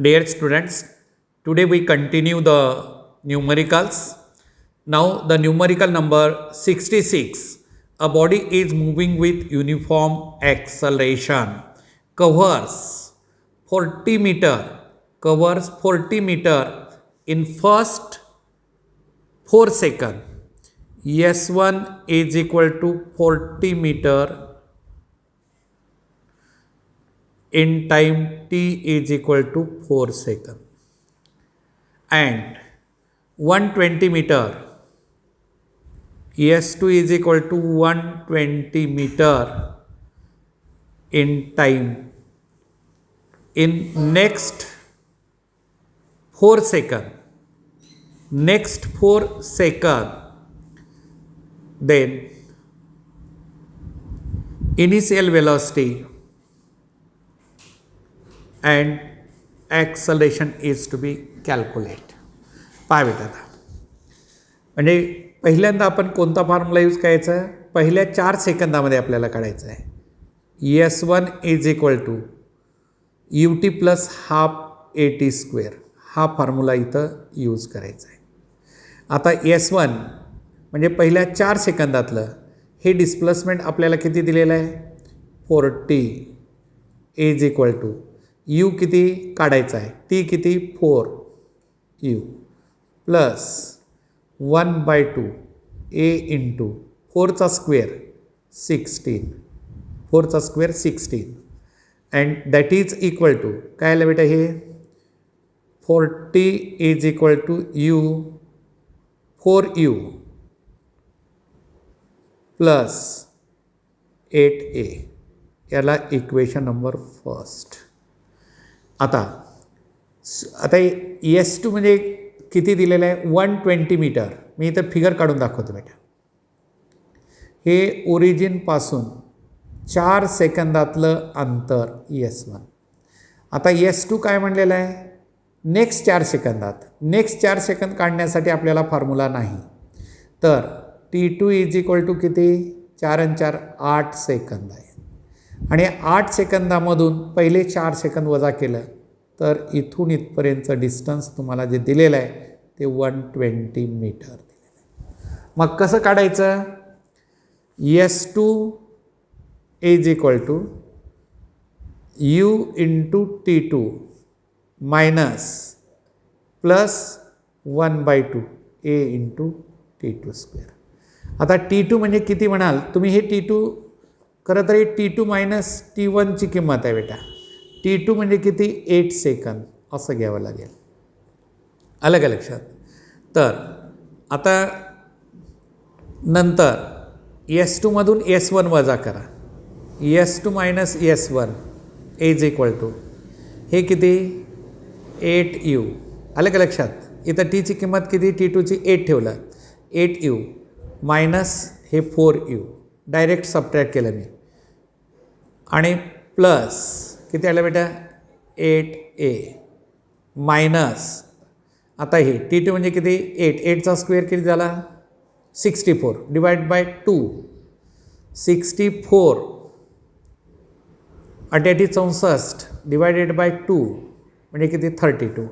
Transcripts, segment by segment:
Dear students, today we continue the numericals. Now the numerical number 66. A body is moving with uniform acceleration. Covers 40 meter. Covers 40 meter in first 4 seconds. S1 is equal to 40 meter in time t is equal to 4 seconds, and 120 meter S2 is equal to 120 meter in time in next 4 seconds. Next 4 seconds, then initial velocity and acceleration is to be calculate. पहा बेटा, म्हणजे पहिल्यांदा आपण कोणता formula use करायचा आहे? पहिल्या 4 सेकंदामध्ये आपल्याला काढायचं आहे. S1 is equal to UT plus half AT square, हा फॉर्म्युला इथं यूज करायचा आहे. आता S1 म्हणजे पहिल्या 4 सेकंदातलं हे डिस्प्लेसमेंट आपल्याला किती दिलेलं आहे? 40 इज इक्वल टू U किती काढायचा आहे? T किती? 4U प्लस 1/2 A इंटू 4चा स्क्वेअर 16, 4चा square 16, and that is equal to काय आलं बेटा? हे 40 is equal to 4U plus 8A. याला इक्वेशन नंबर फर्स्ट. आता S2 म्हणजे किती दिलेलं आहे? 120 मीटर. मी इथं फिगर काढून दाखवतो बेटा. हे ओरिजिनपासून 4 सेकंदातलं अंतर S1. आता S2 काय म्हणलेलं आहे? नेक्स्ट 4 सेकंदात. नेक्स्ट 4 सेकंद काढण्यासाठी आपल्याला फॉर्म्युला नाही. तर T2 इज इक्वल टू किती? 4 आणि 4 8 सेकंद आहे. आणि 8 सेकंदामधून पहिले 4 सेकंद वजा केलं तर इथून इथपर्यंतचं डिस्टन्स तुम्हाला जे दिलेलं आहे ते 120 मीटर दिलेलं आहे. मग कसं काढायचं? S2 is equal to U into T2 minus plus 1/2 A into T2 square. आता T2 म्हणजे किती म्हणाल तुम्ही? हे T2 खरं तर T2 मायनस T1ची किंमत आहे बेटा. T2 म्हणजे किती? 8 सेकंद असं घ्यावं लागेल. आलं का लक्षात? तर आता नंतर S2 मधून S1 वजा करा. S2 minus S1 is equal to हे किती? 8U. आलं का लक्षात? इथं Tची किंमत किती? T2ची 8 ठेवलं. 8U मायनस हे 4U डायरेक्ट सबट्रॅक्ट केलं मी, आणि प्लस किती आलं बेटा? 8A मायनस आता हे T2 म्हणजे किती? 8. 8चा स्क्वेअर किती झाला? 64 डिवाइड बाय 2. 64 88 64 डिवायडेड बाय 2 म्हणजे किती? 32.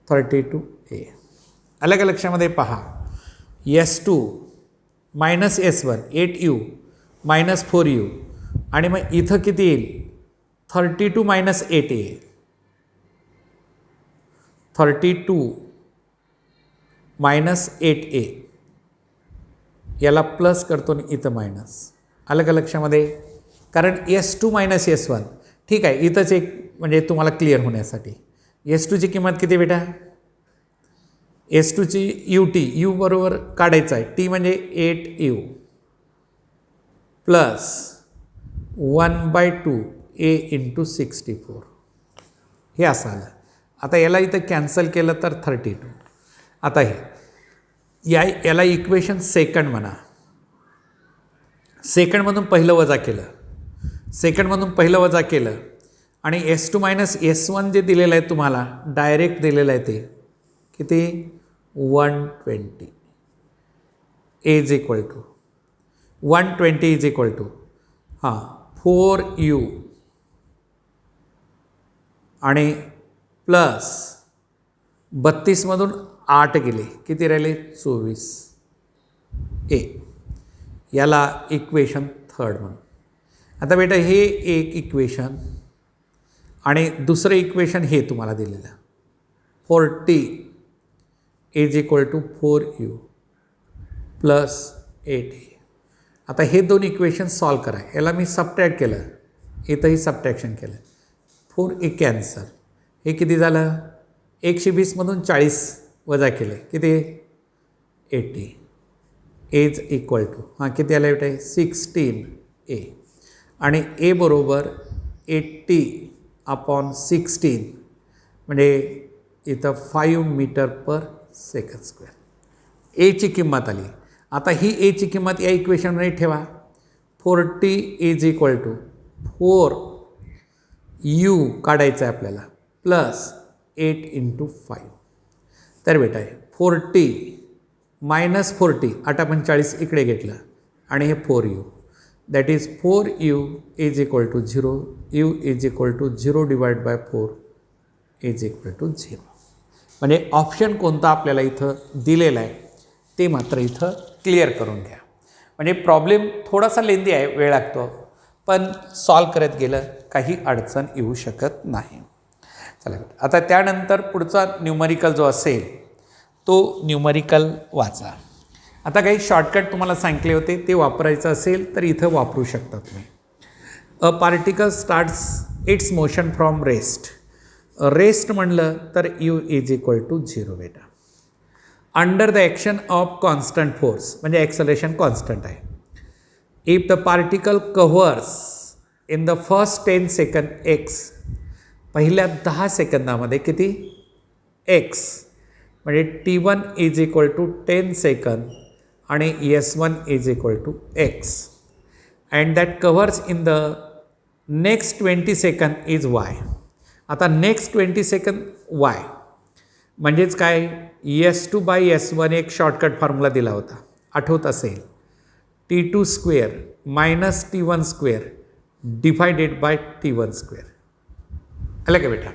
32A. आलं का लक्षामध्ये? पहा, S2 minus S1 8U minus 4U, आणि मग इथं किती येईल? 32 मायनस 8A. 32 minus 8A. याला प्लस करतो आणि इथं मायनस. आलं का लक्षामध्ये? कारण S2 मायनस S1. ठीक आहे, इथंच एक म्हणजे तुम्हाला क्लिअर होण्यासाठी S2ची किंमत किती बेटा? S2ची UT U बरोबर काढायचं आहे. T म्हणजे 8U प्लस 1/2 A इंटू 64. हे असं आलं. आता याला इथं कॅन्सल केलं तर 32. आता हे याला इक्वेशन सेकंड म्हणा. सेकंडमधून पहिलं वजा केलं. सेकंडमधून पहिलं वजा केलं आणि S2 मायनस S1 जे दिलेलं आहे तुम्हाला डायरेक्ट दिलेलं आहे ते किती? 120 is equal to 120 is equal to 4U आणि प्लस 32मधून 8 गेले, किती राहिले 24 ए. याला इक्वेशन थर्ड म्हणून. आता बेटा हे एक इक्वेशन आणि दुसरं इक्वेशन हे तुम्हाला दिलेलं 40 is equal to 4u plus 8a. आता हे दोन इक्वेशन सॉल्व करा. याला मी सबट्रॅक्ट केलं, इथंही सबट्रॅक्शन केलं. 4a cancel. हे किती झालं 120मधून 40 वजा केले, किती 80 इज इक्वल टू किती आलं बेटा 16a. आणि a बरोबर 80/16 म्हणजे इथं 5 मीटर पर सेकंड स्क्वेअर. एची किंमत आली. आता ही एची किंमत या इक्वेशनमध्ये ठेवा. 40 इज इक्वल टू 4u काढायचं आहे आपल्याला प्लस 8 × 5. तर बेटा 40 मायनस 40 48 इकडे घेतलं आणि हे 4u that is 4u is equal to 0. u is equal to 0 divide by 4 is equal to 0. म्हणजे ऑप्शन कोणता आपल्याला इथं दिलेला आहे ते मात्र इथं क्लिअर करून घ्या. म्हणजे प्रॉब्लेम थोडासा लेंदी आहे, वेळ लागतो, पण सॉल्व करत गेलं काही अडचण येऊ शकत नाही. चला आता त्यानंतर पुढचा न्यूमरिकल जो असेल तो न्यूमरिकल वाचा. आता काही शॉर्टकट तुम्हाला सांगितले होते, ते वापरायचं असेल तर इथं वापरू शकता तुम्ही. अ particle starts it's motion from rest. Rest म्हणलं तर u इज इक्वल टू 0 बेटा. Under the action of constant force म्हणजे ॲक्सलेशन कॉन्स्टंट आहे. If the particle covers in the first 10 second x, पहिल्या 10 सेकंदामध्ये किती x, म्हणजे t1 इज इक्वल टू 10 सेकंद आणि s1 is equal to x, and that covers in the next 20 सेकंद is y. आता next 20 सेकंद y म्हणजेच काय S2/S1 एक शॉर्टकट फॉर्म्युला दिला होता, आठवत असेल. T2 square minus T1 square divided bye T1 square. आलं का बेटा.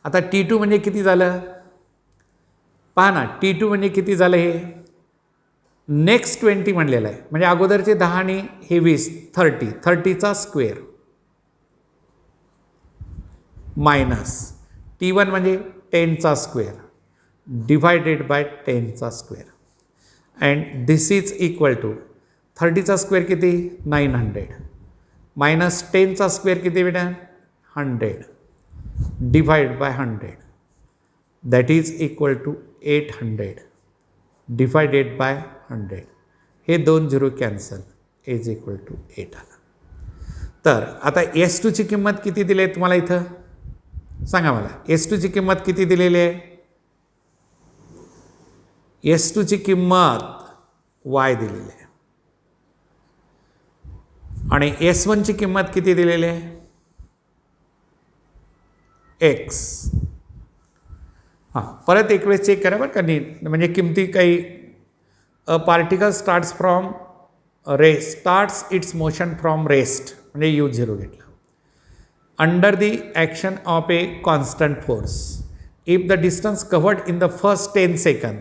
आता T2 म्हणजे किती झालं पहा ना. T2 म्हणजे किती झालं, हे नेक्स्ट 20 म्हणलेलं आहे, म्हणजे अगोदरचे 10 आणि हे 20 30चा स्क्वेअर मायनस T1 म्हणजे 10चा स्क्वेअर डिवायडेड बाय 10चा square, and this is equal to 30चा स्क्वेअर किती 900 मायनस 10चा स्क्वेअर किती बेटा 100 divide by 100 that is equal to 800 divided by 100. हे 2 0 कॅन्सल इज इक्वल टू 8 आला. तर आता S2 ची किंमत किती दिली आहे तुम्हाला इथं सांगा मला. S2 ची किंमत किती दिलेली आहे. S2 ची किंमत y दिलेली आहे आणि S1 ची किंमत किती दिलेली आहे x. परत एक वेळेस चेक करा बरं का नीट, म्हणजे किमती काही अ particle starts from rest starts it's motion from rest म्हणजे u0 घेतलं. Under the action of A constant force if the distance covered in the first 10 second,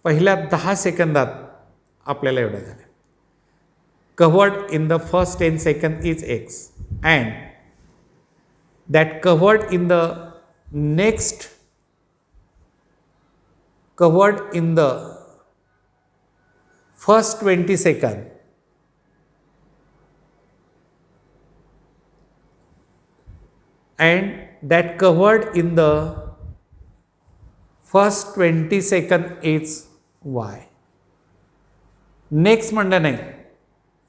पहिल्या 10 सेकंदात आपल्याला एवढं झालं. Covered in the first 10 second is x, and that covered in the next covered in the first 20 seconds and that covered in the first 20 seconds is y. Next म्हणलं नाही,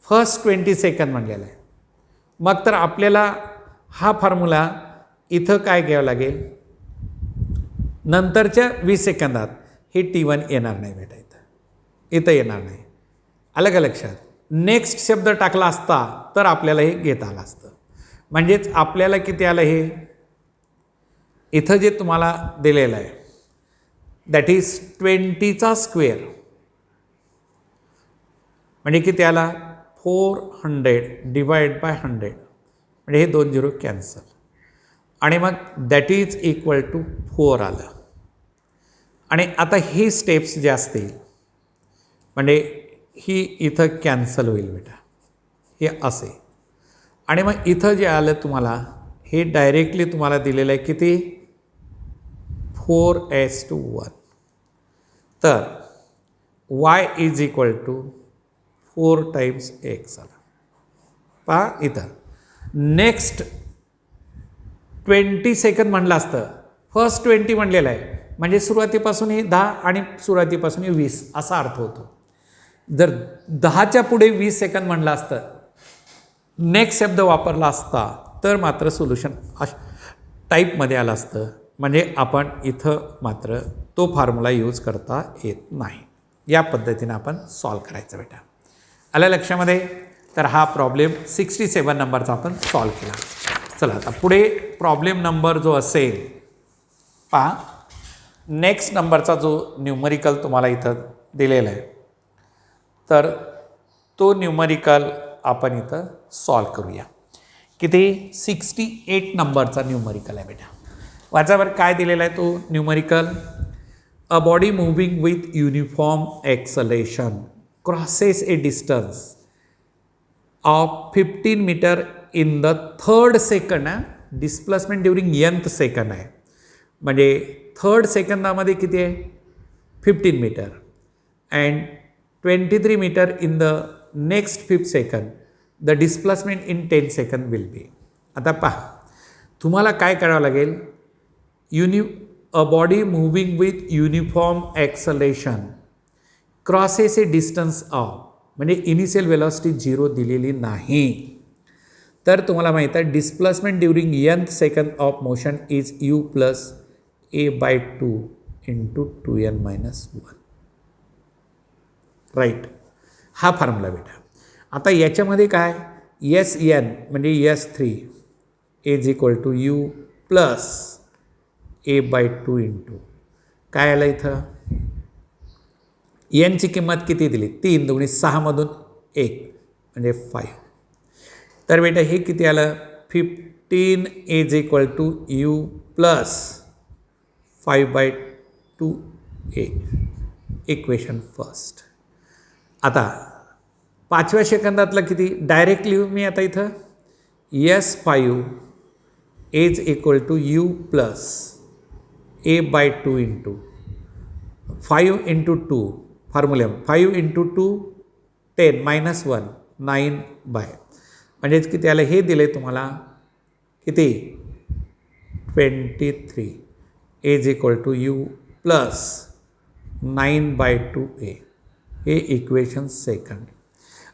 first 20 second म्हणलेलं आहे. मग तर आपल्याला हा फॉर्म्युला इथं काय घ्यावं लागेल, नंतरच्या 20 सेकंदात हे T1 येणार नाही बेटा, इथं येणार नाही. आलं का लक्षात. नेक्स्ट शब्द टाकला असता तर आपल्याला हे घेता आलं असतं. म्हणजेच आपल्याला किती आलं, हे इथं जे तुम्हाला दिलेलं आहे दॅट इज 20चा स्क्वेअर म्हणजे किती आला 400 डिवाइड बाय 100 म्हणजे हे 2 0 कॅन्सल. आणि मग दॅट इज इक्वल टू 4 आलं. आणि आता ही स्टेप्स जे असतील म्हणजे ही इथं कॅन्सल होईल बेटा, हे असे. आणि मग इथं जे आलं तुम्हाला हे डायरेक्टली तुम्हाला दिलेलं आहे किती 4s/1. तर y is equal to 4 times x आला. पहा इथं नेक्स्ट 20 सेकंद म्हणलं असतं, फर्स्ट 20 म्हणलेलं आहे म्हणजे सुरुवातीपासून हे 10 आणि सुरुवातीपासून हे 20 असा अर्थ होतो. जर 10च्या पुढे 20 सेकंद म्हणलं असतं, नेक्स्ट शब्द वापरला असता तर मात्र सोल्युशन टाईपमध्ये आलं असतं. म्हणजे आपण इथं मात्र तो फॉर्म्युला यूज करता येत नाही. या पद्धतीनं आपण सॉल्व करायचं बेटा. आलं लक्षामध्ये. तर हा प्रॉब्लेम 67 नंबरचा आपण सॉल्व केला. चला आता पुढे प्रॉब्लेम नंबर जो असेल पहा, नेक्स्ट नंबरचा जो न्यूमरिकल तुम्हाला इथं दिलेला आहे तर तो न्यूमरिकल आपण इथं सॉल्व करूया. किती 68 नंबरचा न्यूमरिकल आहे बेटा. वाचावर काय दिलेला आहे तो numerical. A body moving with uniform acceleration crosses a distance of 15 metre in the third second. Displacement during nth second आहे म्हणजे थर्ड सेकंदामध्ये किती आहे 15 metre and 23 metre in the next 5th second. The displacement in 10 second will be. आता पहा तुम्हाला काय करावं लागेल. A body moving with uniform acceleration crosses a distance of म्हणजे इनिशियल वेलॉसिटी 0 दिलेली नाही. तर तुम्हाला माहीत आहे displacement during nth second of motion is u plus a/2 into 2n-1. Right. हा फॉर्म्युला बेटा. आता याच्यामध्ये काय Sn म्हणजे S3 is equal to u plus a/2 into काय आलं इथं nची किंमत किती दिली 3 2 6 मधून 1 म्हणजे 5. तर बेटा हे किती आलं 15 is equal to u plus 5/2a. Equation first. आता 5व्या सेकंदातलं किती डायरेक्ट लिहू मी आता इथं S5 is equal to u plus a/2 into 5 into 2 formula 5 into 2 10 -1 9 by म्हणजेच किती आलं हे दिलं आहे तुम्हाला किती 23 is equal to u plus 9/2a. हे इक्वेशन सेकंड.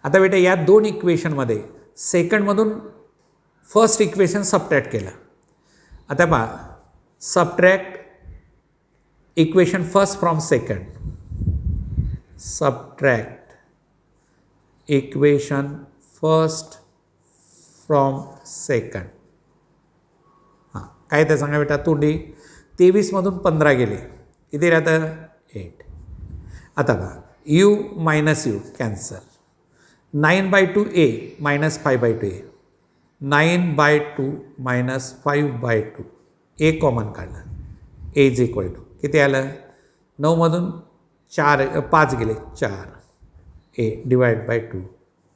आता बेटा या दोन इक्वेशनमध्ये सेकंडमधून फर्स्ट इक्वेशन सबट्रॅक्ट केलं. आता पहा subtract equation first from second. Subtract equation first from second. हां काय ते सांगा बेटा तोंडी 23मधून 15 गेले किती राहतं 8. आता पहा u minus u cancel 9/2a minus 5/2a 9/2 minus 5/2 a common काढलं a इज इक्वल टू किती आलं 9मधून 5 गेले 4 a डिवाइड बाय 2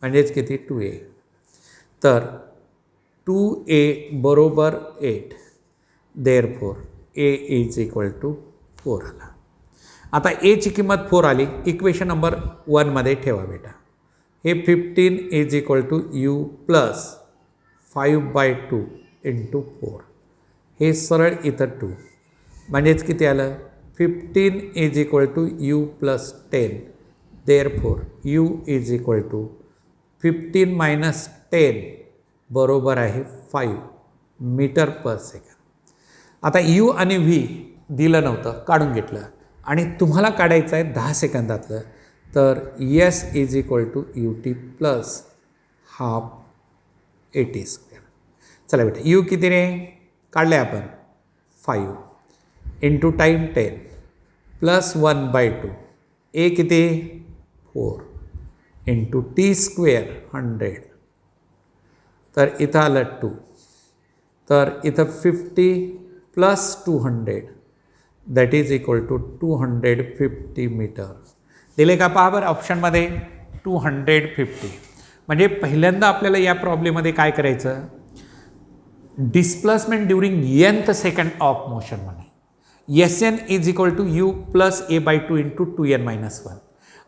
म्हणजेच किती 2a. तर 2a बरोबर 8 therefore a is equal to 4 आला. आता एची किंमत 4 आली इक्वेशन नंबर 1मध्ये ठेवा बेटा. हे 15 is equal to u plus 5/2 into 4 हे सरळ इथं 2 म्हणजेच किती आलं 15 is equal to u plus 10 therefore u is equal to 15 minus 10 बरोबर आहे 5 मीटर पर सेकंड. आता u आणि v दिलं नव्हतं काढून घेतलं आणि तुम्हाला काढायचं आहे 10 सेकंदातलं. तर S is equal to ut plus half at². चला बेटा u किती रे काढले आपण 5 इंटू टाईम 10 प्लस 1/2 a किती 4 इंटू t² 100. तर इथं आलं 2. तर इथं 50 plus 200 that is equal to 250 metre. दिले का पहा बरं ऑप्शनमध्ये 250. म्हणजे पहिल्यांदा आपल्याला या प्रॉब्लेममध्ये काय करायचं, displacement during nth second of motion म्हणे. Sn is equal to you plus a by 2 into 2n minus 1.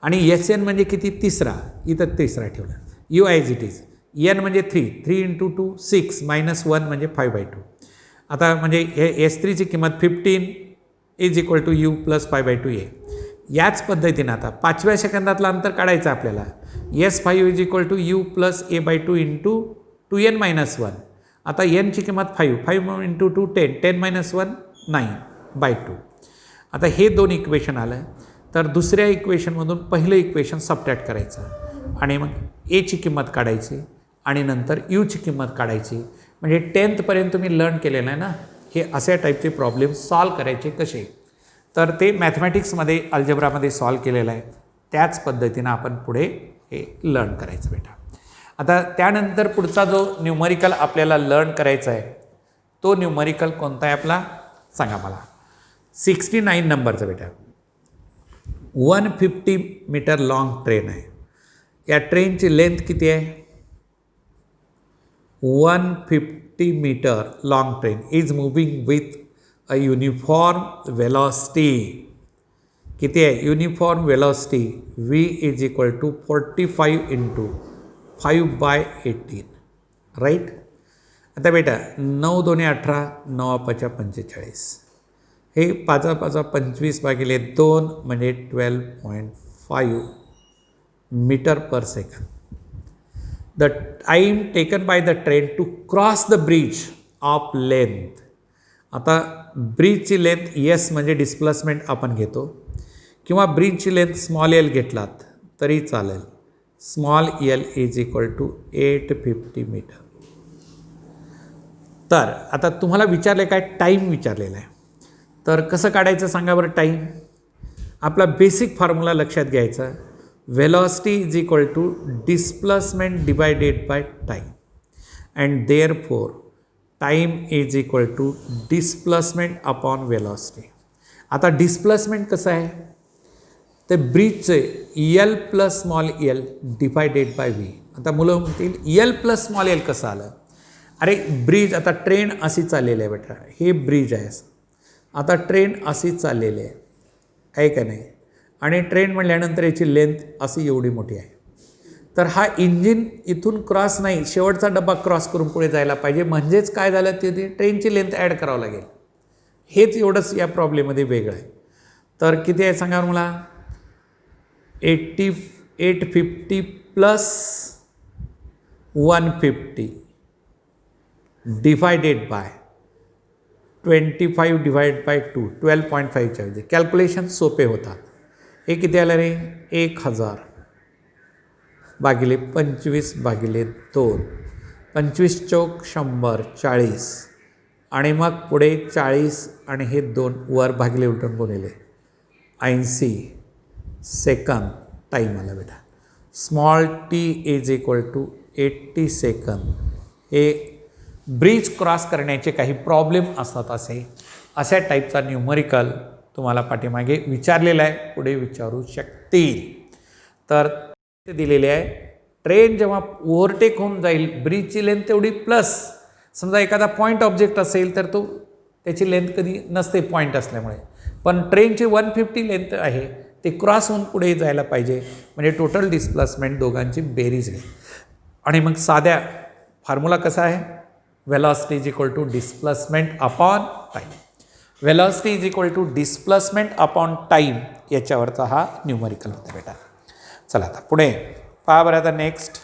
आणि Sn म्हणजे किती, तिसरा, इथं तिसरा ठेवला, u as it is. n म्हणजे 3 इंटू 2 6 मायनस 1 म्हणजे 5/2. आता म्हणजे हे S3ची किंमत 15 is equal to you plus 5/2 आहे. याच पद्धतीनं आता 5व्या सेकंदातलं अंतर काढायचं आपल्याला. S5 is equal to you plus a by 2 into 2n minus 1. आता nची किंमत 5 इंटू 2 10 मायनस 1 9/2. आता हे दोन इक्वेशन आलं, तर दुसऱ्या इक्वेशनमधून पहिलं इक्वेशन सबट्रॅक्ट करायचं आणि मग एची किंमत काढायची आणि नंतर यूची किंमत काढायची. म्हणजे 10th पर्यंत तुम्ही लर्न केलेलं आहे ना, हे अशा टाईपचे प्रॉब्लेम सॉल्व करायचे कसे, तर ते मॅथमॅटिक्समध्ये अल्जेब्रामध्ये सॉल्व केलेलं आहे. त्याच पद्धतीनं आपण पुढे हे लर्न करायचं बेटा. आता त्यानंतर पुढचा जो न्यूमरिकल आपल्याला लर्न करायचा आहे तो न्यूमरिकल कोणता आहे आपला, सांगा मला. 69 नंबरचा बेटा. 150 मीटर लॉंग ट्रेन आहे. या ट्रेनची लेंथ किती आहे, 150 metre long train is moving with a uniform velocity. किती आहे, uniform velocity v is equal to 45 into 5/18 right. आता बेटा 9 2 18 9 5 45, हे 5 5 25 भागिले 2 म्हणजे 12.5 metre per second. The time taken by the train to cross the bridge of length. आता ब्रिजची length S म्हणजे डिस्प्लेसमेंट आपण घेतो, किंवा ब्रिजची लेंथ स्मॉल एल घेतलात तरी चालेल. Small L is equal to 850 metre. तर आता तुम्हाला विचारले काय, टाईम विचारलेला आहे. तर कसं काढायचं सांगा बरं टाईम. आपला बेसिक फॉर्म्युला लक्षात घ्यायचा, velocity is equal to displacement divided by time, and therefore time is equal to displacement upon velocity. आता डिस्प्लेसमेंट कसं आहे, ते ब्रिजचे L plus small L divided by V. आता मुलं म्हणतील एल प्लस स्मॉल एल कसं आलं, अरे ब्रिज, आता ट्रेन अशी चाललेली आहे बेटा, हे ब्रिज आहे. आता ट्रेन अशी चाललेली आहे का नाही, आणि ट्रेन म्हटल्यानंतर याची लेंथ अशी एवढी मोठी आहे. तर हा इंजिन इथून क्रॉस नाही, शेवटचा डबा क्रॉस करून पुढे जायला पाहिजे. म्हणजेच काय झालं, ते ट्रेनची लेंथ ॲड करावं लागेल. हेच एवढंच या प्रॉब्लेममध्ये वेगळं आहे. तर किती आहे सांगा मला, 850 plus 150 divided by 25 divide by 2 12.5च्या ऐवजी कॅल्क्युलेशन सोपे होतात. हे किती आलं रे, 1000 भागिले 25 भागिले 2, 25 चौक 100 40, आणि मग पुढे 40 आणि हे 2 वर भागिले उलटून गुणिले 80 सेकंद टाईम आला बेटा. Small T is equal to 80 सेकंद. हे ब्रिज क्रॉस करण्याचे काही प्रॉब्लेम असतात, अशा टाईपचा न्यूमरिकल तुम्हाला पाठीमागे विचारलेला आहे, पुढे विचारू शकतील. तर दिलेले आहे, ट्रेन जेव्हा ओव्हरटेक होऊन जाईल, ब्रिजची लेंथ तेवढी प्लस, समजा एखादा पॉईंट ऑब्जेक्ट असेल तर तो त्याची लेंथ कधी नसते पॉईंट असल्यामुळे, पण ट्रेनची 150 लेंथ आहे, ते क्रॉस होऊन पुढे जायला पाहिजे. म्हणजे टोटल डिस्प्लेसमेंट दोघांची बेरीज आहे. आणि मग साध्या फॉर्म्युला कसा आहे, velocity is equal to displacement upon time. Velocity is equal to displacement upon time, याच्यावरचा हा न्यूमरिकल होता बेटा. चला आता पुढे पहा बरं. आता नेक्स्ट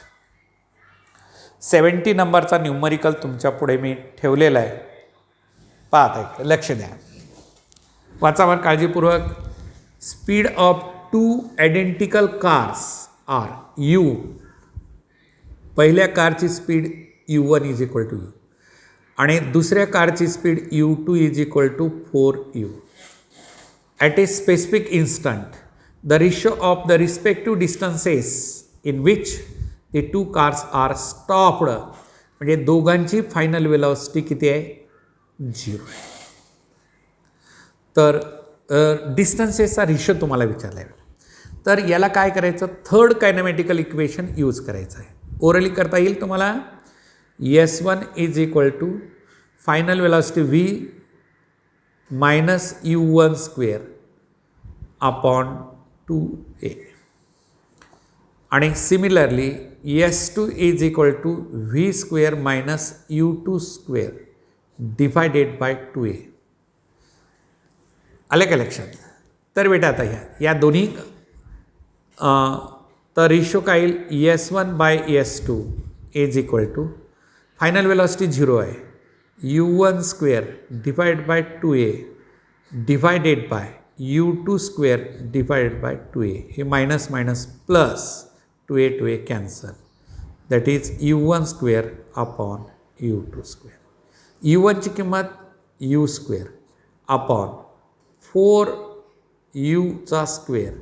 70 नंबरचा न्यूमरिकल तुमच्या पुढे मी ठेवलेला आहे. पाहता इकडे लक्ष द्या, वाचावर काळजीपूर्वक. Speed of 2 identical cars are u. पहिल्या कारची speed u1 is equal to u, आणि दुसऱ्या कारची speed u2 is equal to 4u. At a specific instant the ratio of the respective distances in which the two cars are stopped म्हणजे दोघांची final velocity किती आहे 0 आहे. तर डिस्टन्सेसचा ratio तुम्हाला विचारला आहे. तर याला काय करायचं, थर्ड कायनेमॅटिकल इक्वेशन यूज करायचं आहे. ओरली करता येईल तुम्हाला. S1 is equal to final velocity V minus U1 square upon 2a. आणि similarly S2 is equal to V square minus U2 square divided by 2a. आले का लक्षात? तर बेटा आता या दोन्ही तर रेशो काय येईल, S1 by S2 is equal to final velocity 0 आहे, U1 square divide by 2a divided by U2 square divided by 2a. हे minus minus plus 2a cancel, that is U1 square upon U2 square. U1ची किंमत U square upon 4U square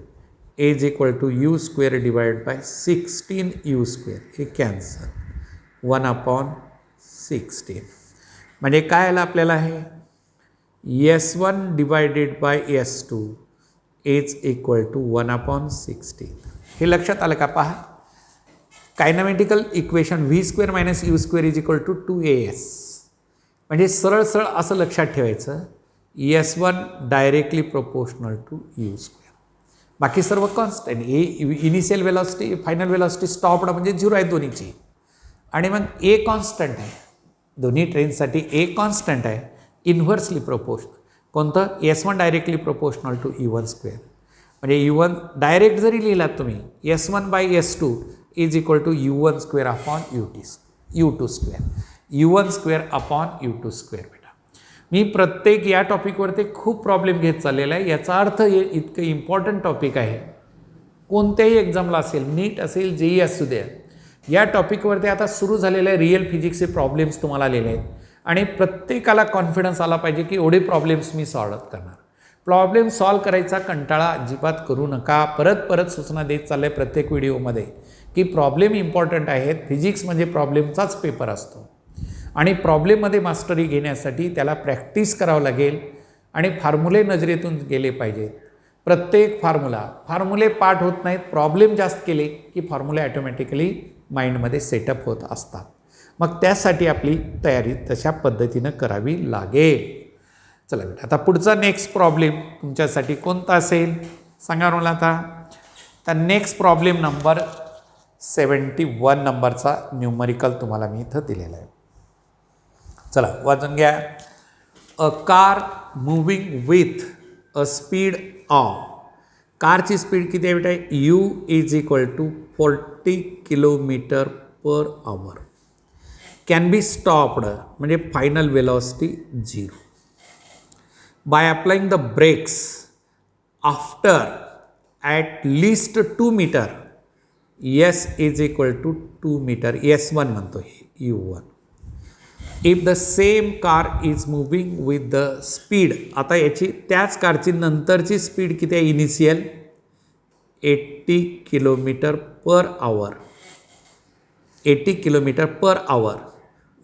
is equal to U square divide by 16U square. हे cancel 1 upon 16. म्हणजे काय आलं आपल्याला, हे S1 divided by S2 is equal to 1 upon 16. हे लक्षात आलं का? पहा, kinematical equation V square minus U square is equal to 2as. म्हणजे सरळ सरळ असं लक्षात ठेवायचं, S1 directly proportional to U square. बाकी सर्व कॉन्स्टंट. हे initial velocity final velocity stopped म्हणजे 0 आहे दोन्हीची. आणि मग A कॉन्स्टंट आहे दोन्ही ट्रेनसाठी, A कॉन्स्टंट आहे, इन्व्हर्सली प्रोपोर्शनल. कोणतं? S1 directly proportional to U1 square. म्हणजे U1 डायरेक्ट जरी लिहिलात तुम्ही, S1 by S2 is equal to U1 square upon U2 square. U1 square upon U2 square. बेटा मी प्रत्येक या टॉपिकवरती खूप प्रॉब्लेम घेत चाललेला आहे. याचा अर्थ हे इतकं इम्पॉर्टंट टॉपिक आहे, कोणत्याही एक्झामला असेल, नीट असेल, JEE असू द्या, या टॉपिकवरती आता सुरू झालेले रिअल फिजिक्सचे प्रॉब्लेम्स तुम्हाला आलेले आहेत. आणि प्रत्येकाला कॉन्फिडन्स आला पाहिजे की एवढे प्रॉब्लेम्स मी सॉल्व करणार. प्रॉब्लेम सॉल्व करायचा कंटाळा अजिबात करू नका. परत परत सूचना देत चाललं आहे प्रत्येक व्हिडिओमध्ये की प्रॉब्लेम इम्पॉर्टंट आहेत. फिजिक्स म्हणजे प्रॉब्लेमचाच पेपर असतो आणि प्रॉब्लेममध्ये मास्टरी घेण्यासाठी त्याला प्रॅक्टिस करावं लागेल आणि फॉर्म्युले नजरेतून गेले पाहिजेत. प्रत्येक फॉर्म्युले पाठ होत नाहीत. प्रॉब्लेम जास्त केले की फॉर्म्युले ॲटोमॅटिकली माइंडमध्ये सेटअप होत असतात. मग त्यासाठी आपली तयारी तशा पद्धतीनं करावी लागेल. चला बेटा, आता पुढचा नेक्स्ट प्रॉब्लेम तुमच्यासाठी कोणता असेल सांगा मला आता. तर नेक्स्ट प्रॉब्लेम नंबर 71 नंबरचा न्यूमरिकल तुम्हाला मी इथं दिलेला आहे. चला वाचून घ्या. A car moving with a speed of, कारची स्पीड किती आहे बेटा? U is equal to 40 kilometre per hour. Can be stopped म्हणजे final velocity 0 by applying the brakes after at least 2 metre. S is equal to 2 metre. S1 म्हणतो हे U1. If the same car is moving with the speed, आता याची त्याच कारची नंतरची speed किती आहे initial? 80 kilometre per our. 80 kilometre per our.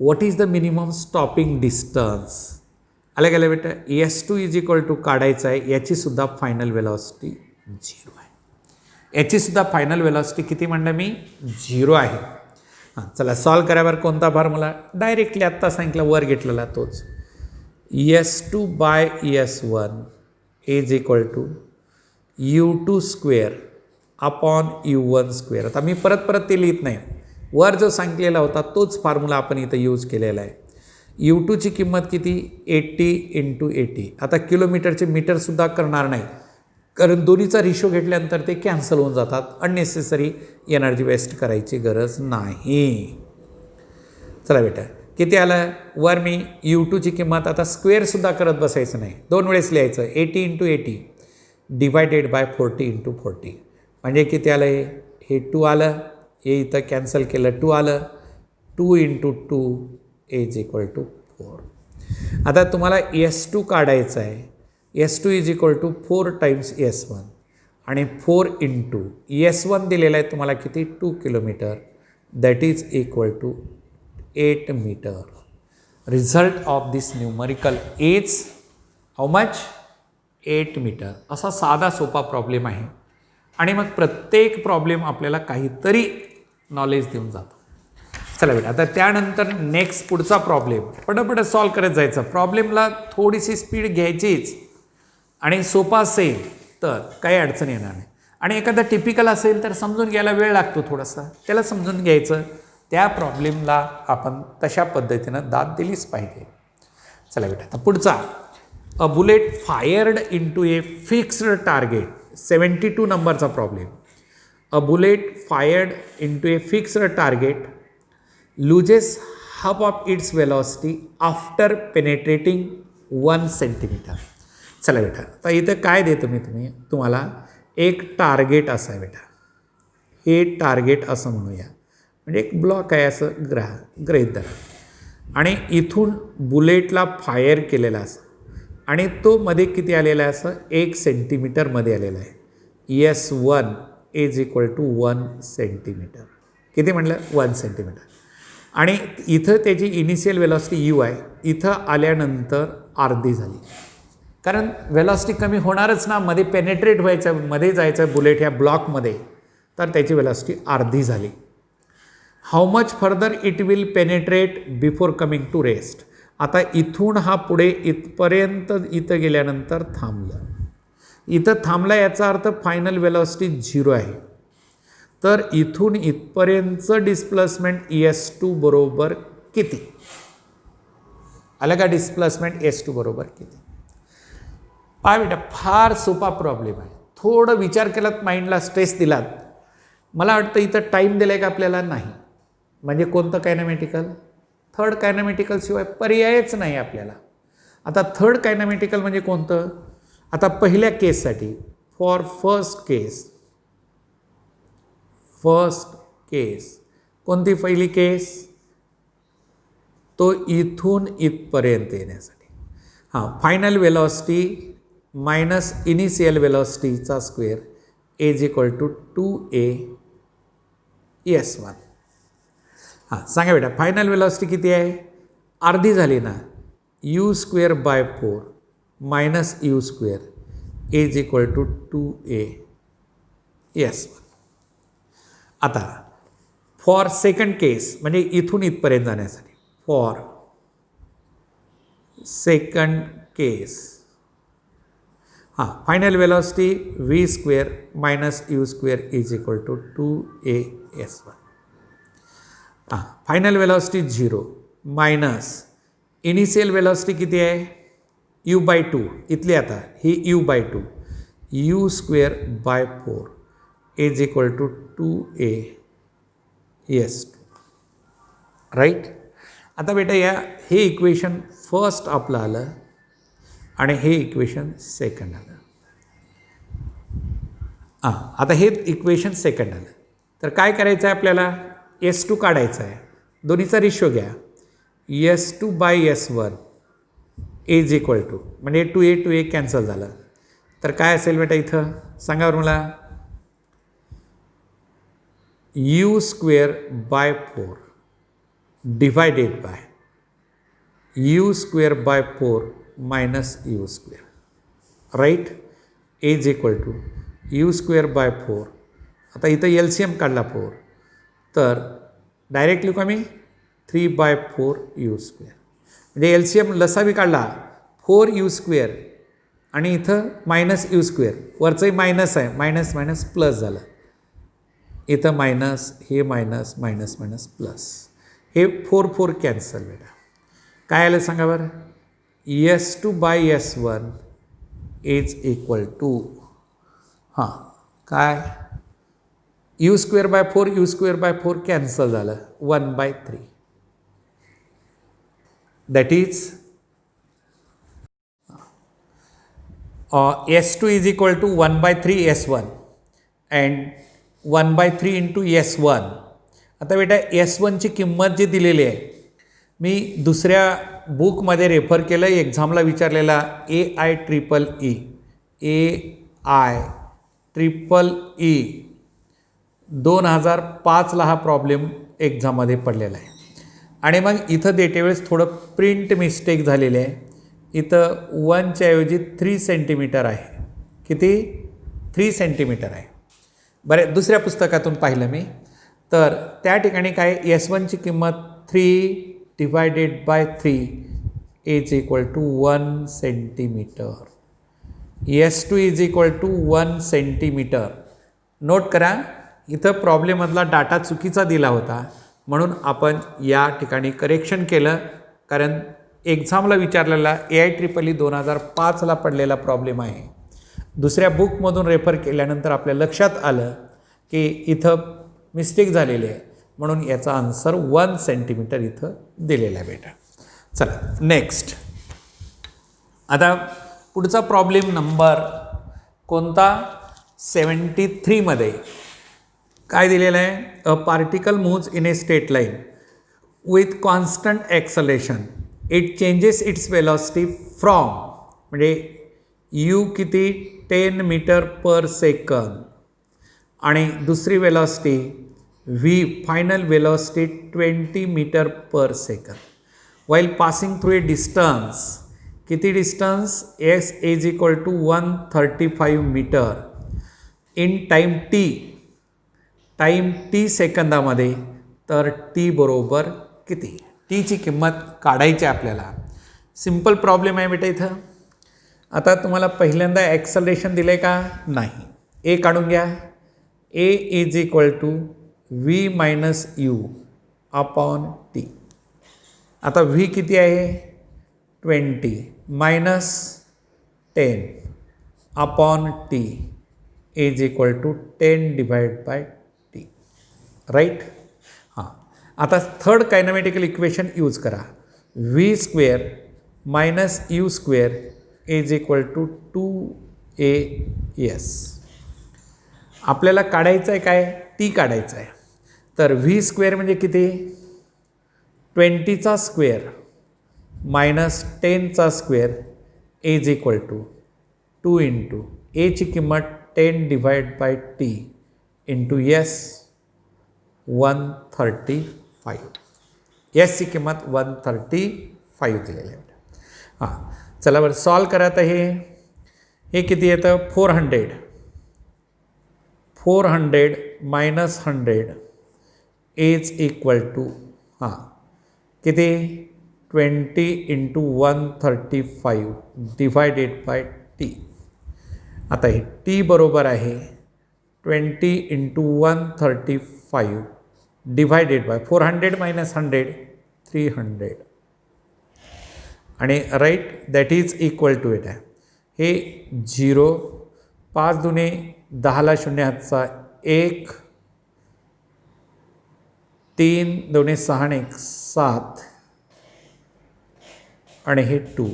What is the minimum stopping distance? आलं गेलं बेटा. S2 इज इक्वल टू काढायचं आहे. याचीसुद्धा फायनल वेलॉसिटी 0 आहे. याचीसुद्धा फायनल वेलॉसिटी किती म्हणलं मी? 0 आहे. हां, चला सॉल्व करावर कोणता फॉर्म्युला? डायरेक्टली आत्ता सांगितलं वर घेतलेला तोच. S2 by S1 is equal to U2 square upon U1 square. आता मी परत परत ते लिहित नाही, वर जो सांगितलेला होता तोच फॉर्म्युला आपण इथं यूज केलेला आहे. U2ची किंमत किती? 80 × 80. आता किलोमीटरचे मीटरसुद्धा करणार नाही, कारण दोन्हीचा रेशो घेतल्यानंतर ते कॅन्सल होऊन जातात. अननेसेसरी एनर्जी वेस्ट करायची गरज नाही. चला बेटा, किती आलं? वर मी U2ची किंमत आता स्क्वेअरसुद्धा करत बसायचं नाही, 2 वेळेस लिहायचं. 80 × 80 डिवायडेड बाय 40 × 40. म्हणजे किती आलं? हे 2 आलं, हे इथं कॅन्सल केलं, 2 आलं. 2 × 2 इज इक्वल टू 4. आता तुम्हाला S2 काढायचं आहे. S2 is equal to 4 times S1 आणि 4 × S1 दिलेला आहे तुम्हाला किती? 2 kilometre. That is equal to 8 metre. Result of this numerical is how much? 8 metre. असा साधा सोपा प्रॉब्लेम आहे आणि मग प्रत्येक प्रॉब्लेम आपल्याला काहीतरी नॉलेज देऊन जातो. चला बेटा, आता त्यानंतर नेक्स्ट पुढचा प्रॉब्लेम पटपट सॉल्व करत जायचं. प्रॉब्लेमला थोडीशी स्पीड घ्यायचीच आणि सोपा असेल तर काही अडचण येणार नाही. आणि एखादा टिपिकल असेल तर समजून घ्यायला वेळ लागतो थोडासा, त्याला समजून घ्यायचं. त्या प्रॉब्लेमला आपण तशा पद्धतीनं दाद दिलीच पाहिजे. चला बेटा, आता पुढचा. A bullet fired into a fixed target. 72 नंबरचा problem. A bullet fired into a fixed target loses half of its velocity after penetrating 1 centimetre. चला बेटा, आता इथं काय देतो मी तुम्हाला एक टार्गेट असं आहे बेटा. हे टार्गेट असं म्हणूया, म्हणजे एक ब्लॉक आहे असं गृहीत धरा. आणि इथून बुलेटला फायर केलेला असं आणि तो मध्ये किती आलेला आहे? असं 1 सेंटीमीटरमध्ये आलेला आहे. S1 is equal to 1 centimetre. किती म्हटलं? 1 सेंटीमीटर. आणि इथं त्याची इनिशियल वेलॉसिटी u आहे. इथं आल्यानंतर अर्धी झाली, कारण वेलॉसिटी कमी होणारच ना, मध्ये पेनेट्रेट व्हायचं, मध्ये जायचं बुलेट ह्या ब्लॉकमध्ये, तर त्याची वेलॉसिटी अर्धी झाली. How much further it will penetrate before coming to rest. आता इथून हा पुढे इथपर्यंत इथं गेल्यानंतर थांबलं. इथं थांबला याचा अर्थ फायनल वेलॉसिटी 0 आहे. तर इथून इथपर्यंतचं डिस्प्लेसमेंट S2 बरोबर किती? आलं का? डिस्प्लेसमेंट S2 बरोबर किती? पहा बेटा, फार सोपा प्रॉब्लेम आहे. थोडं विचार केलात, माइंडला स्ट्रेस दिलात. मला वाटतं इथं टाईम दिला आहे का आपल्याला? नाही. म्हणजे कोणतं कायनॅमेटिकल? थर्ड कायनॅमेटिकल शिवाय पर्यायच नाही आपल्याला. आता थर्ड कायनॅमेटिकल म्हणजे कोणतं? आता पहिल्या केससाठी, फॉर फर्स्ट केस कोणती पहिली केस? तो इथून इथपर्यंत येण्यासाठी. हां, फायनल वेलॉसिटी मायनस इनिशियल वेलॉसिटीचा square is equal to 2a S1. हां, सांगा बेटा, फायनल वेलॉसिटी किती आहे? अर्धी झाली ना. u² by 4 minus u² is equal to 2a S1. आता फॉर सेकंड केस, म्हणजे इथून इथपर्यंत जाण्यासाठी, फॉर सेकंड केस, हां, final velocity v² minus u² is equal to 2a S1. हां, final velocity 0 minus initial velocity किती आहे? u/2. इथली आता ही u/2, u² by 4 is equal to 2a S2. Right. आता बेटा हे इक्वेशन फर्स्ट आपलं आलं आणि हे इक्वेशन सेकंड आलं. हां, आता हे इक्वेशन सेकंड आलं. तर काय करायचं आहे आपल्याला? S2 काढायचं आहे. दोन्हीचा रेशो घ्या. S2 by S1 is equal to, म्हणजे 2a कॅन्सल झालं. तर काय असेल बेटा इथं? सांगा बरं मला. u² by 4 divided by u² by 4 minus u². Right. Is equal to u² by 4. आता इथं LCM काढला 4, तर डायरेक्ट लिहू का मी? 3/4 u². म्हणजे LCM लसावी काढला 4u² आणि इथं मायनस u². वरचंही मायनस आहे, मायनस मायनस प्लस झालं. इथं मायनस, हे मायनस, मायनस मायनस प्लस, हे 4 कॅन्सल बेटा. काय आलं सांगा बरं? S2 by S1 is equal to, हां, काय? u² बाय 4 कॅन्सल झालं, 1/3. That is S2 is equal to 1/3 S1 and 1/3 into S1. आता बेटा S1ची किंमत जी दिलेली आहे, मी दुसऱ्या बुकमध्ये रेफर केलं, एक्झामला विचारलेला AIEEE 2005ला हा प्रॉब्लेम एक्झाममध्ये पडलेला आहे. आणि मग इथं देते वेळेस थोडं प्रिंट मिस्टेक झालेली आहे. इथं 1च्या ऐवजी 3 सेंटीमीटर आहे. किती? 3 सेंटीमीटर आहे. बरं, दुसऱ्या पुस्तकातून पाहिलं मी, तर त्या ठिकाणी काय S1ची किंमत 3/3 is equal to 1 centimetre. S2 is equal to 1 centimetre. Note करा, इथं प्रॉब्लेममधला डाटा चुकीचा दिला होता, म्हणून आपण या ठिकाणी करेक्शन केलं. कारण एक्झामला विचारलेला AIEEE 2005ला पडलेला प्रॉब्लेम आहे. दुसऱ्या बुकमधून रेफर केल्यानंतर आपल्या लक्षात आलं की इथं मिस्टेक झालेली आहे, म्हणून याचा आन्सर 1 सेंटीमीटर इथं दिलेला आहे बेटा. चला नेक्स्ट. आता पुढचा प्रॉब्लेम नंबर कोणता? 73 मध्ये काय दिलेलं आहे? A particle moves in a straight line with constant acceleration. It changes its velocity from, म्हणजे यू किती? 10 मीटर पर सेकंद, आणि दुसरी velocity V final velocity 20 metre per second. While passing through a distance, किती distance? S is equal to 135 metre in time T. Time T सेकंदामध्ये, तर T बरोबर किती? टीची किंमत काढायची आपल्याला. सिंपल प्रॉब्लेम आहे बेटा इथं. आता तुम्हाला पहिल्यांदा ॲक्सलरेशन दिलं आहे का? नाही. ए काढून घ्या. A is equal to v minus u upon t. आता व्ही किती आहे? 20 minus 10 upon t is equal to 10 divide by t. Right. हां, आता थर्ड कायनेमॅटिकल इक्वेशन यूज करा. V square minus you square is equal to 2as. आपल्याला काढायचं आहे काय? टी काढायचं आहे. तर व्ही स्क्वेअर म्हणजे किती? 20चा स्क्वेअर मायनस 10चा square is equal to 2 into एची किंमत 10 divide by T into S 135. एसची किंमत 135 दिलेली आहे. हां, चला बरं सॉल्व करा. तर हे किती येतं? 400 मायनस 100 इज इक्वल टू हां किती? 20 इंटू 135 डिवायडेड बाय टी. आता हे टी बरोबर आहे 20 इंटू 135 डिवायडेड बाय 400 मायनस 100 300, आणि right that is equal to it आहे. हे 0 5 दुने 10ला 0 हातचा 1 3 2 6 1 7 आणि हे 2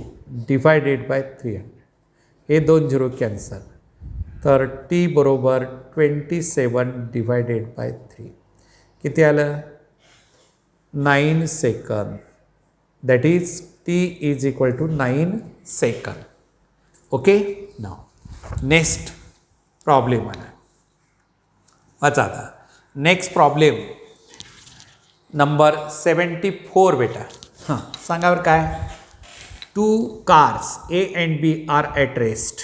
डिवायडेड बाय 300. हे 2 0 कॅन्सल. तर टी बरोबर 27 डिवायडेड बाय 3 किती आलं? 9 सेकंद. That is T is equal to 9 सेकंद. ओके. नाव नेक्स्ट प्रॉब्लेम आला. वाचा आता. नेक्स्ट प्रॉब्लेम नंबर 74 बेटा. हां, सांगा बरं काय? 2 cars A and B are at rest.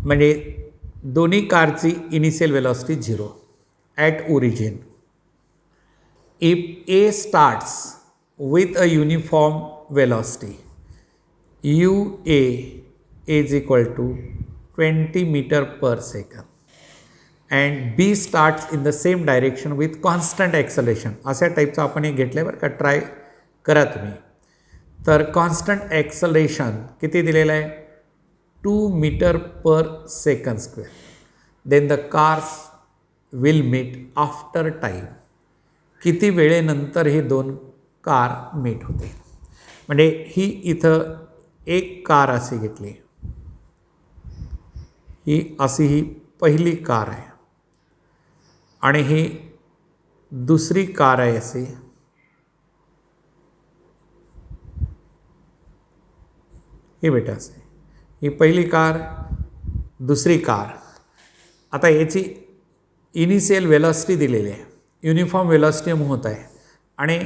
म्हणजे दोन्ही कारची initial velocity 0 at origin. If A starts with a uniform velocity UA is equal to 20 meter per second and B starts in the same direction with constant acceleration. अशा टाईपचं आपण हे घेतलं आहे बरं का, ट्राय करा तुम्ही. तर कॉन्स्टंट ॲक्सलेशन किती दिलेलं आहे? 2 metre per second square. Then the cars will meet after time. किती वेळेनंतर हे दोन कार मीट होते. म्हणजे ही इथं एक कार अशी घेतली, ही अशी ही पहिली कार आहे, आणि ही दुसरी कार आहे अशी. ही बेटा असे ही पहिली कार, दुसरी कार. आता याची इनिशियल वेलॉसिटी दिलेली आहे, युनिफॉर्म वेलॉसिटी होत आहे, आणि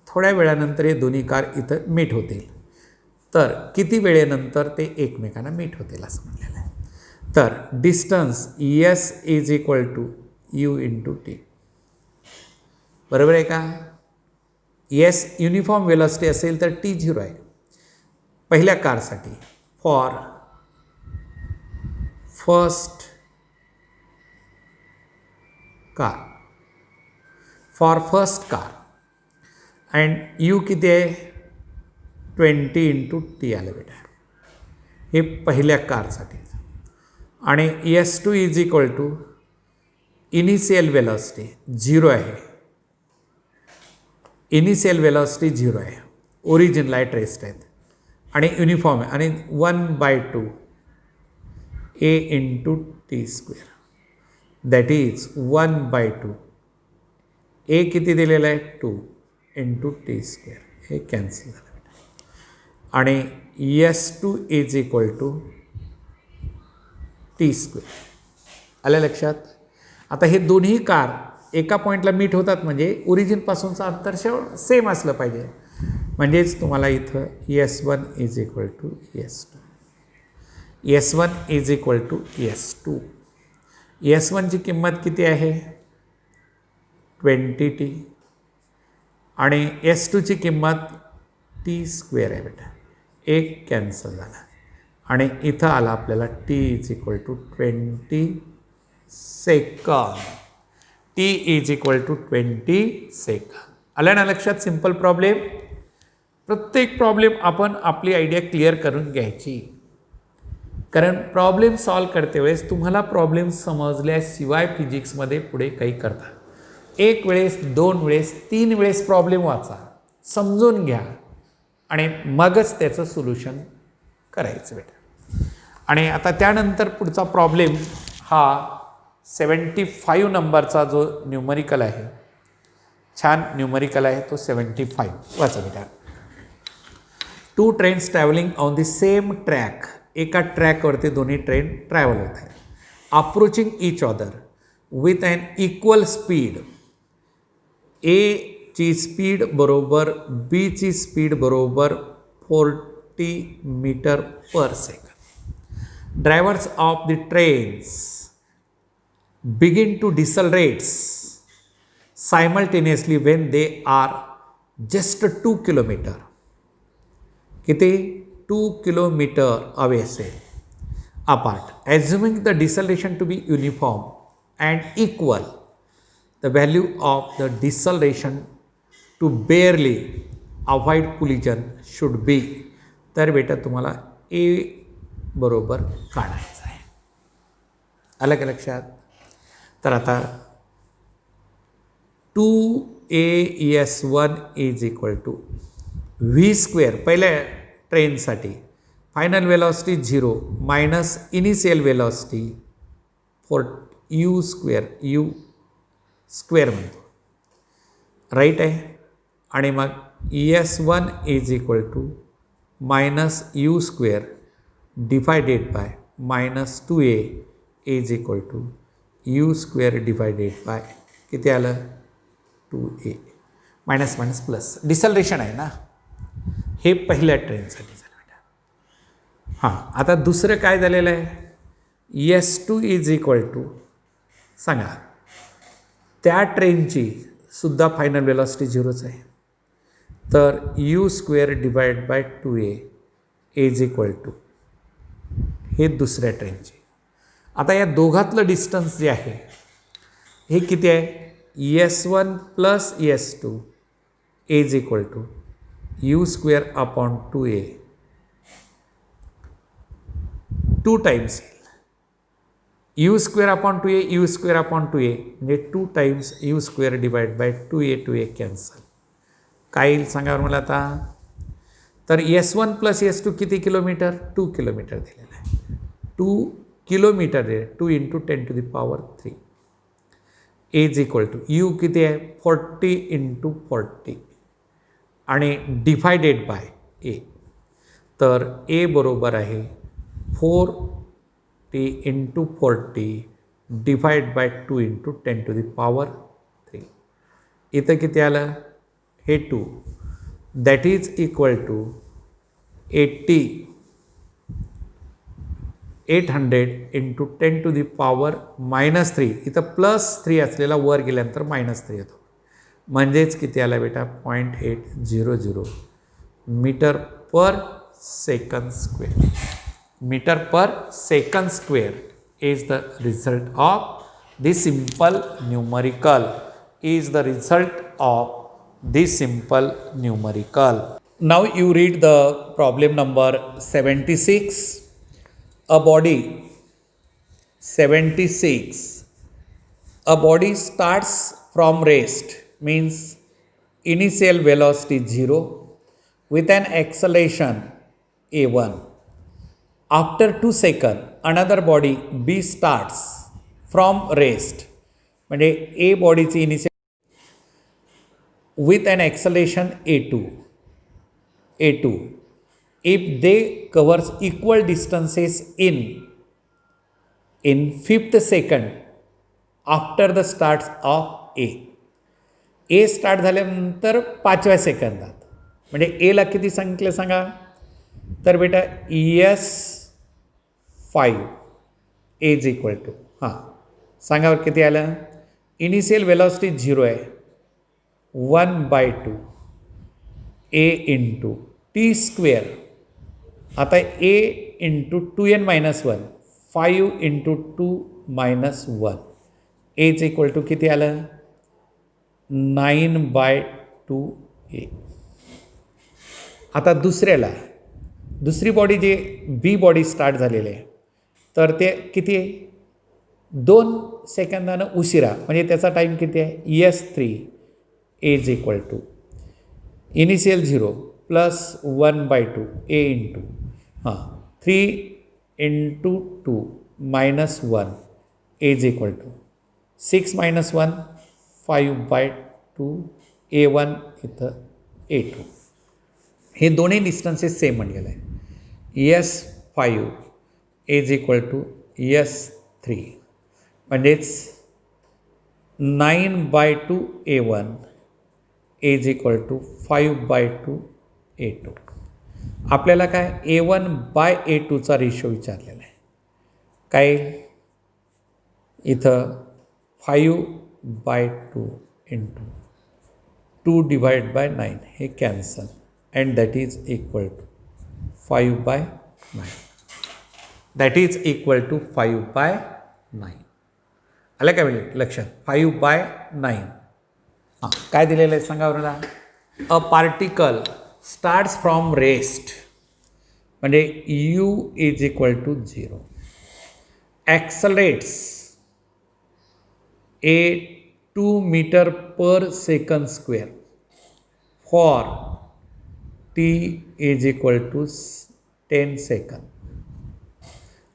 थोड्या वेळानंतर हे दोन्ही कार इथं मीट होतील. तर किती वेळेनंतर ते एकमेकांना मीट होतील असं म्हटलेलं आहे. तर distance S is equal to U into T. बरोबर आहे का? एस युनिफॉर्म वेलॉसिटी असेल तर टी 0 आहे पहिल्या कारसाठी. For first car, for first car and you किती आहे 20 इंटू टी आलं बेटा, हे पहिल्या कारसाठी. आणि S two is equal to initial velocity 0 आहे, इनिशियल वेलॉसिटी 0 आहे, ओरिजिनला ॲट रेस्ट आहेत आणि युनिफॉर्म आहे आणि 1/2 a into T square that is 1/2 a किती दिलेलं आहे 2 इंटू टी स्क्वेअर, हे कॅन्सल झालं. आणि S two is equal to t square. आलं लक्षात? आता हे दोन्ही कार एका पॉईंटला मीट होतात म्हणजे ओरिजिनपासूनचं अंतर सेम असलं पाहिजे. म्हणजेच तुम्हाला इथं S1 is equal to S2, S1 is equal to S2. S1ची किंमत किती आहे 20t आणि S2ची किंमत टी स्क्वेअर आहे बेटा, एक कॅन्सल झाला आणि इथं आला आपल्याला टी इज इक्वल टू 20 सेकंद. टी इज इक्वल टू 20 सेकंद. आलं ना लक्षात? Simple problem. प्रत्येक प्रॉब्लेम आपण आपली आयडिया क्लिअर करून घ्यायची, कारण प्रॉब्लेम सॉल्व करते वेळेस तुम्हाला प्रॉब्लेम समजल्याशिवाय फिजिक्समध्ये पुढे काही करता. एक वेळेस, दोन वेळेस, 3 वेळेस प्रॉब्लेम वाचा, समजून घ्या आणि मगच त्याचं सोल्युशन करायचं बेटा. आणि आता त्यानंतर पुढचा प्रॉब्लेम हा 75 नंबरचा जो न्यूमरिकल आहे, छान न्यूमरिकल आहे तो 75. वाचा बेटा. 2 trains travelling on the same track. एका ट्रॅकवरती दोन्ही ट्रेन ट्रॅव्हल होत आहेत. Approaching each other with an equal speed. A ची स्पीड बरोबर बी ची स्पीड बरोबर 40 metre per second. Drivers of the trains begin to decelerate simultaneously when they are just 2 kilometer. किती 2 kilometer away असेल apart. Assuming the deceleration to be uniform and equal, the value of the deceleration to barely avoid collision should be. तर बेटा तुम्हाला ए बरोबर काढायचं आहे. आलं का लक्षात? तर आता 2AS1 is equal to V square पहिल्या ट्रेनसाठी, final velocity 0 minus initial velocity for U square म्हणतो, राईट आहे. आणि मग ES1 is equal to minus you square divided by minus 2A is equal to U square divided by किती आलं 2A. Minus minus plus, deceleration आहे ना, हे पहिल्या ट्रेनसाठी झालं बेटा. हां, आता दुसरं काय झालेलं आहे S2 इज इक्वल टू सांगा, त्या ट्रेनची सुद्धा फायनल वेलॉसिटी 0च आहे, तर U square divide by 2A is equal to हे दुसऱ्या ट्रेनची. आता या दोघातलं डिस्टन्स जे आहे हे किती आहे S1 plus S2 is equal to U square upon 2A 2 times U square upon 2A, U square upon 2A म्हणजे 2 times U square divide by 2A cancel. काय येईल सांगा मला आता? तर S1 प्लस S2 किती किलोमीटर 2 किलोमीटर दिलेलं आहे. 2 किलोमीटर आहे, 2 into 10 to the power 3 is equal to U किती आहे 40 इंटू 40 आणि डिवायडेड बाय ए. तर ए बरोबर आहे 40 into 40 divide by 2 into 10 to the power 3. इथं किती आलं हे 2 that is equal to 800 into 10 to the power -3. इथं +3 असलेला वर गेल्यानंतर -3 येतो. म्हणजेच किती आला बेटा 0.800 metre per second square. Metre per second square is the result of this simple numerical. Is the result of this simple numerical. Now you read the problem number 76. A body 76. A body starts from rest, means initial velocity 0 with an acceleration a1. After 2 seconds, another body B starts from rest. म्हणजे A बॉडीची initial with an acceleration a2. If they covers equal distances in 5th second after the start of A. A start झाल्यानंतर 5व्या सेकंदात, म्हणजे एला किती सांगितलं सांगा. तर बेटा S5 इज इक्वल टू सांगा किती आलं. इनिशियल वेलॉसिटी 0 आहे 1/2 A इंटू टी स्क्वेअर. आता A into 2n-1 5 into 2 -1 is equal to किती आलं 9/2A. आता दुसरी बॉडी जी बी बॉडी स्टार्ट झालेली आहे तर ते किती आहे 2 सेकंदानं उशिरा, म्हणजे त्याचा टाईम किती आहे S3 is equal to initial 0 plus 1/2 A into 3 into 2 -1 is equal to 6 - 1 5/2 A1 इथं A2. हे दोन्ही डिस्टन्सेस सेम म्हणलेलं आहे. S5 is equal to S3 म्हणजेच 9/2 A1 is equal to 5/2 A2. आपल्याला काय A1/A2चा रेशो विचारलेला आहे. काय इथं 5/2 इंटू 2/9 हे cancel and that is equal to 5/9. That is equal to 5/9. आलं काय म्हणजे लक्षात 5/9. काय दिलेलं आहे सांगा बरं. A particle starts from rest म्हणजे U is equal to 0 accelerates a 2 metre per second square for t is equal to 10 seconds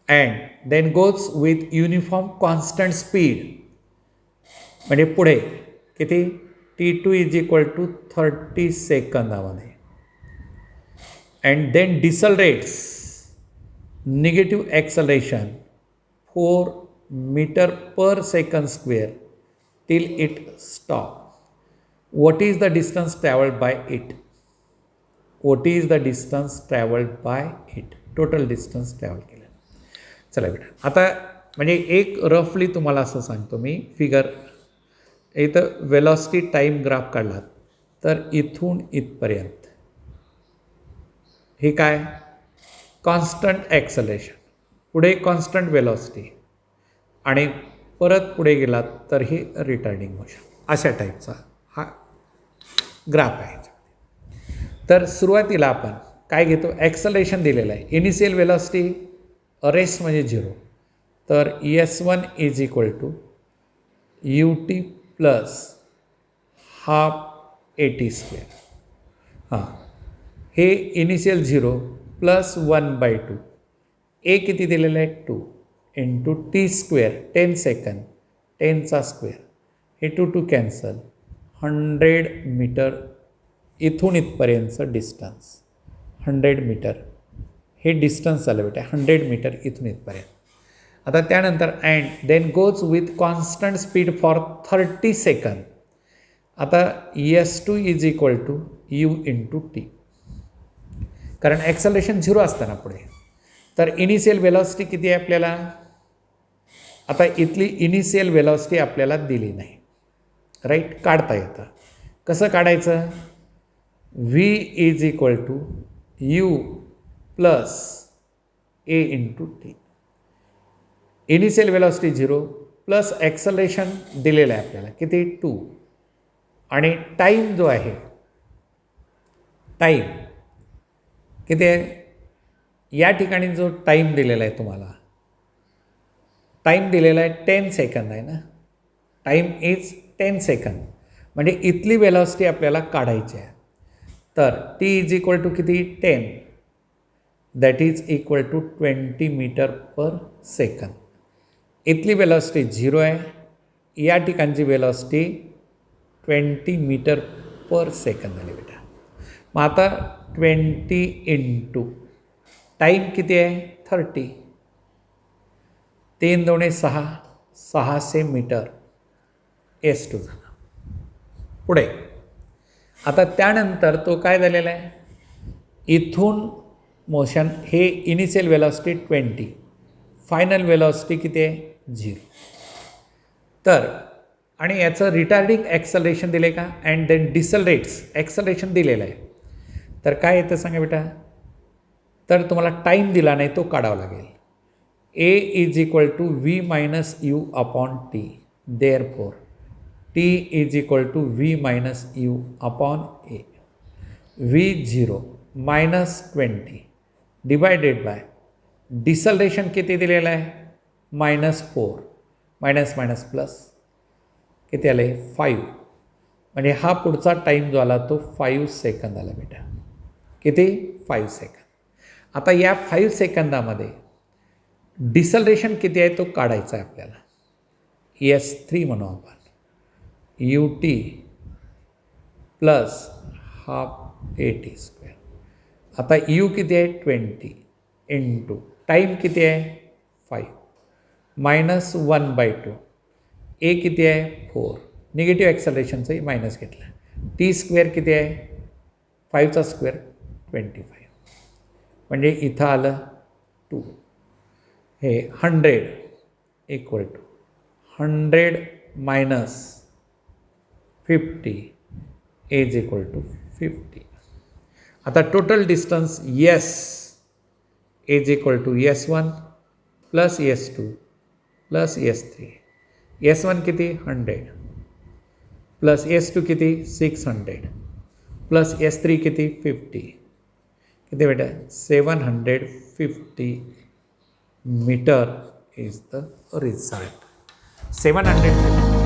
and then goes with uniform constant speed. म्हणजे पुढे किती t2 is equal to 30 सेकंदामध्ये and then decelerates negative acceleration 4 meter per second square till it stop. What is the distance traveled by it? What is the distance traveled by it? Total distance travel केलं. चला बेटा आता म्हणजे एक रफली तुम्हाला असं सांगतो मी फिगर. इथं वेलॉसिटी टाईम ग्राफ काढलात तर इथून इथपर्यंत हे काय कॉन्स्टंट ॲक्सलेशन, पुढे कॉन्स्टंट वेलॉसिटी आणि परत पुढे गेलात तर हे रिटार्डिंग मोशन, अशा टाईपचा हा ग्राफ आहे. तर सुरुवातीला आपण काय घेतो ॲक्सलेशन दिलेलं आहे. इनिशियल वेलॉसिटी रेस्ट म्हणजे 0 तर S1 is equal to UT plus half AT². हे इनिशियल 0 प्लस 1/2 A किती दिलेलं आहे 2 इंटू T² 10 सेकंद 10चा स्क्वेअर हे 2 कॅन्सल 100 मीटर इथून इथपर्यंतचं डिस्टन्स 100 मीटर हे डिस्टन्स झालं बेटा 100 मीटर इथून इथपर्यंत. आता त्यानंतर and then goes with constant speed for 30 सेकंद. आता S2 is equal to U into T, कारण ॲक्सलरेशन 0 असतं ना पुढे. तर इनिशियल वेलॉसिटी किती आहे आपल्याला? आता इथली इनिशियल वेलॉसिटी आपल्याला दिली नाही, राईट, काढता येतं. कसं काढायचं? V is equal to you plus A into T. Initial velocity 0 plus acceleration दिलेलं आहे आपल्याला किती? 2, आणि टाईम जो आहे, टाईम किती आहे? या ठिकाणी जो टाईम दिलेला आहे तुम्हाला, टाईम दिलेला आहे 10 सेकंद आहे ना. टाईम इज 10 सेकंद, म्हणजे इथली वेलॉसिटी आपल्याला काढायची आहे. तर टी इज इक्वल टू किती? 10, that is equal to 20 metre per सेकंद. इथली वेलॉसिटी 0 आहे, या ठिकाणची वेलॉसिटी 20 मीटर पर सेकंद झाली बेटा. मग आता 20 इंटू टाईम किती आहे? 30, 3 2 6, 600 मीटर S2 झाला. पुढे आता त्यानंतर तो काय झालेला आहे? इथून मोशन हे इनिशियल वेलॉसिटी 20, फायनल वेलॉसिटी किती आहे? 0. तर आणि याचं रिटार्डिंग ॲक्सलरेशन दिले का? अँड देन डिसलरेट्स ॲक्सलरेशन दिलेलं आहे. तर काय येतं सांगा बेटा? तर तुम्हाला टाईम दिला नाही, तो काढावा लागेल. A is equal to v minus u upon t, therefore t is equal to v minus u upon a. V 0 minus 20 divided by deceleration किती दिलेलं आहे? -4, मायनस मायनस प्लस किती आले? 5. म्हणजे हा पुढचा टाईम जो आला तो 5 सेकंद आला बेटा. किती? 5 सेकंद. आता या 5 सेकंदामध्ये डिसलरेशन किती आहे तो काढायचा आहे आपल्याला. S3 म्हणू आपण, UT प्लस हाफ AT². आता U किती आहे? 20 इंटू टाईम किती आहे? 5 मायनस 1/2. ए किती आहे? 4. निगेटिव्ह ॲक्सलरेशनचंही मायनस घेतलं. T² किती आहे? 5चा स्क्वेअर 25. म्हणजे इथं आलं 2. हे 100 equal to 100 minus 50 is equal to 50. आता total distance S is equal to S1 plus S2 plus S3. S1 किती? 100 प्लस S2 किती? 600 प्लस S3 किती? 50. किती बेटा? 750 मीटर इज द रिझल्ट. 750